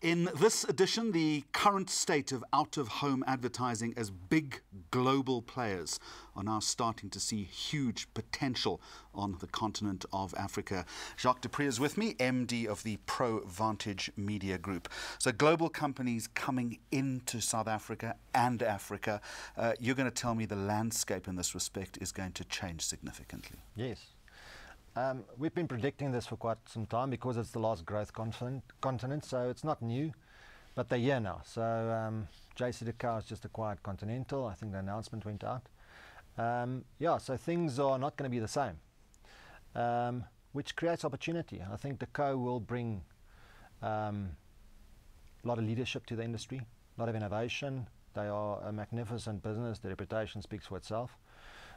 In this edition, the current state of out-of-home advertising as big global players are now starting to see huge potential on the continent of Africa. Jacques Du Preez is with me, MD of the Provantage Media Group. So global companies coming into South Africa and Africa. You're going to tell me the landscape in this respect is going to change significantly. Yes. We've been predicting this for quite some time because it's the last growth continent, so it's not new, but they're here now. So Jacques Du Preez has just acquired Continental. I think the announcement went out. Yeah, so things are not going to be the same, which creates opportunity. I think the co will bring a lot of leadership to the industry, a lot of innovation. They are a magnificent business. The reputation speaks for itself.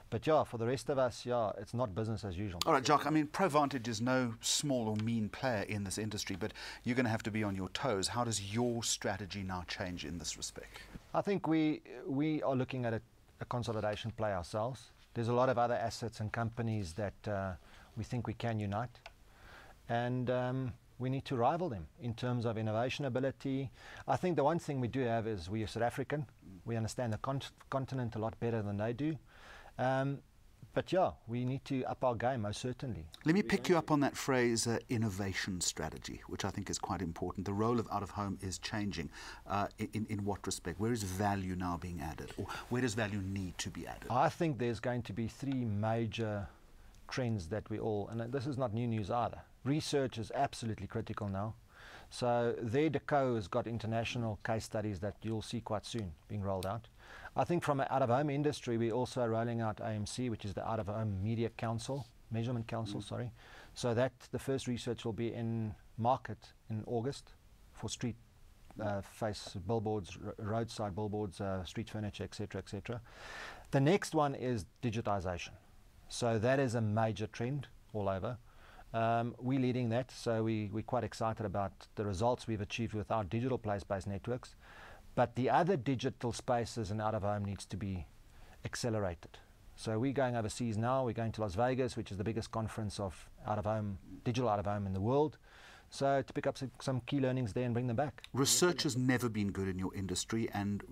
But yeah, for the rest of us, yeah, it's not business as usual. All right, Jacques, I mean, Provantage is no small or mean player in this industry, but you're going to have to be on your toes. How does your strategy now change in this respect? I think we are looking at a consolidation play ourselves. There's a lot of other assets and companies that we think we can unite. And we need to rival them in terms of innovation ability. I think the one thing we do have is we are South African. We understand the continent a lot better than they do. But yeah, we need to up our game, most certainly. Let me pick you up on that phrase, innovation strategy, which I think is quite important. The role of out-of-home is changing. In what respect? Where is value now being added? Or where does value need to be added? I think there's going to be three major trends that we all, and this is not new news either. Research is absolutely critical now. So there, the co has got international case studies that you'll see quite soon being rolled out. I think from an out-of-home industry, we're also rolling out AMC, which is the Out-of-Home Media Council, Measurement Council, sorry. So that the first research will be in market in August for street face billboards, roadside billboards, street furniture, etc., etc. The next one is digitization. So that is a major trend all over. We're leading that, so we're quite excited about the results we've achieved with our digital place-based networks. But the other digital spaces and out-of-home needs to be accelerated. So we're going overseas now. We're going to Las Vegas, which is the biggest conference of out-of-home, digital out-of-home in the world. So to pick up some key learnings there and bring them back. Research has never been good in your industry, and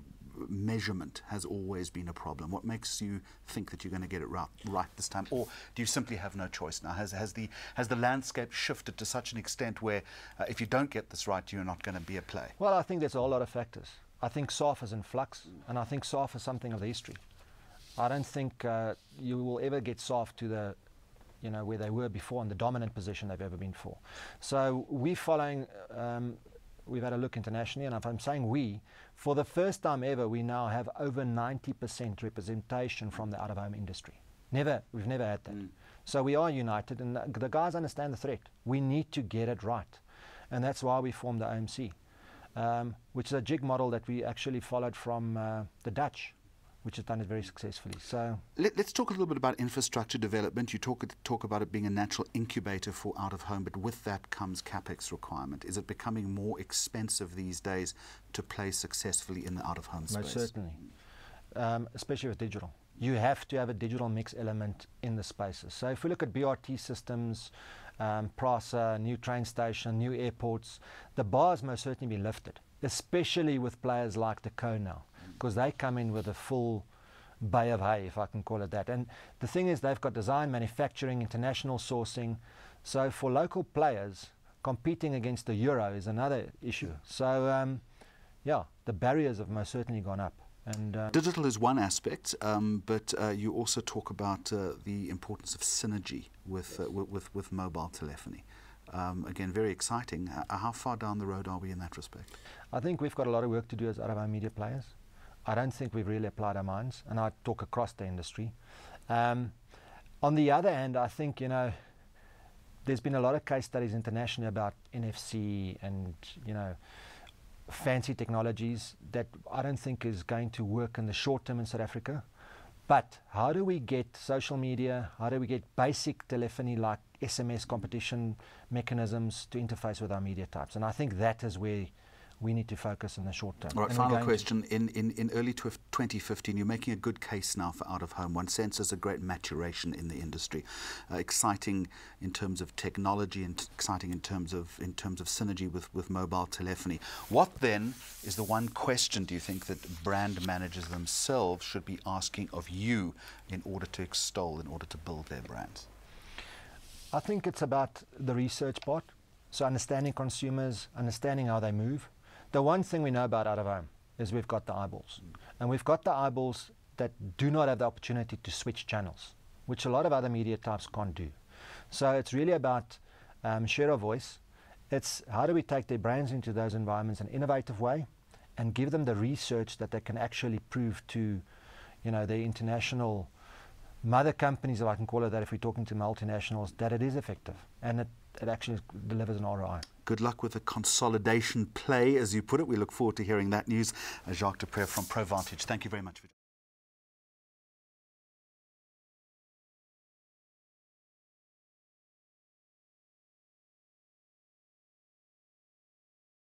measurement has always been a problem. What makes you think that you're going to get it right this time? Or do you simply have no choice now? Has the landscape shifted to such an extent where if you don't get this right, you're not going to be a play? Well, I think there's a whole lot of factors. I think SARF is in flux, and I think SARF is something of the history. I don't think you will ever get SARF to the, where they were before in the dominant position they've ever been for. So we're following, we've had a look internationally, and if I'm saying we, for the first time ever, we now have over 90% representation from the out-of-home industry. We've never had that. So we are united, and the guys understand the threat. We need to get it right, and that's why we formed the AMC. Which is a jig model that we actually followed from the Dutch, which has done it very successfully. So let's talk a little bit about infrastructure development. You talk about it being a natural incubator for out-of-home, but with that comes CapEx requirement. Is it becoming more expensive these days to play successfully in the out-of-home space? Most certainly, especially with digital. You have to have a digital mix element in the spaces. So if we look at BRT systems, PRASA, new train station, new airports, the bar's most certainly be lifted, especially with players like the co now, because they come in with a full bay of hay, if I can call it that. And the thing is, they've got design, manufacturing, international sourcing. So for local players, competing against the euro is another issue. So yeah, the barriers have most certainly gone up. And digital is one aspect, but you also talk about the importance of synergy with mobile telephony. Again, very exciting. How far down the road are we in that respect? I think we've got a lot of work to do as out-of-home media players. I don't think we've really applied our minds, and I talk across the industry. On the other hand, I think, there's been a lot of case studies internationally about NFC and, fancy technologies that I don't think is going to work in the short term in South Africa. But how do we get social media, how do we get basic telephony like SMS competition mechanisms to interface with our media types? And I think that is where We need to focus in the short term. All right, final question. In early 2015, you're making a good case now for out-of-home. One senses a great maturation in the industry. Exciting in terms of technology and exciting in terms of synergy with mobile telephony. What then is the one question, do you think, that brand managers themselves should be asking of you in order to extol, in order to build their brands? I think it's about the research part. So understanding consumers, understanding how they move. The one thing we know about out-of-home is we've got the eyeballs. And we've got the eyeballs that do not have the opportunity to switch channels, which a lot of other media types can't do. So it's really about share of voice. It's how do we take their brands into those environments in an innovative way and give them the research that they can actually prove to, you know, the international mother companies, if I can call it that, if we're talking to multinationals, that it is effective and it actually delivers an ROI. Good luck with the consolidation play, as you put it. We look forward to hearing that news. Jacques Du Preez from Provantage, thank you very much for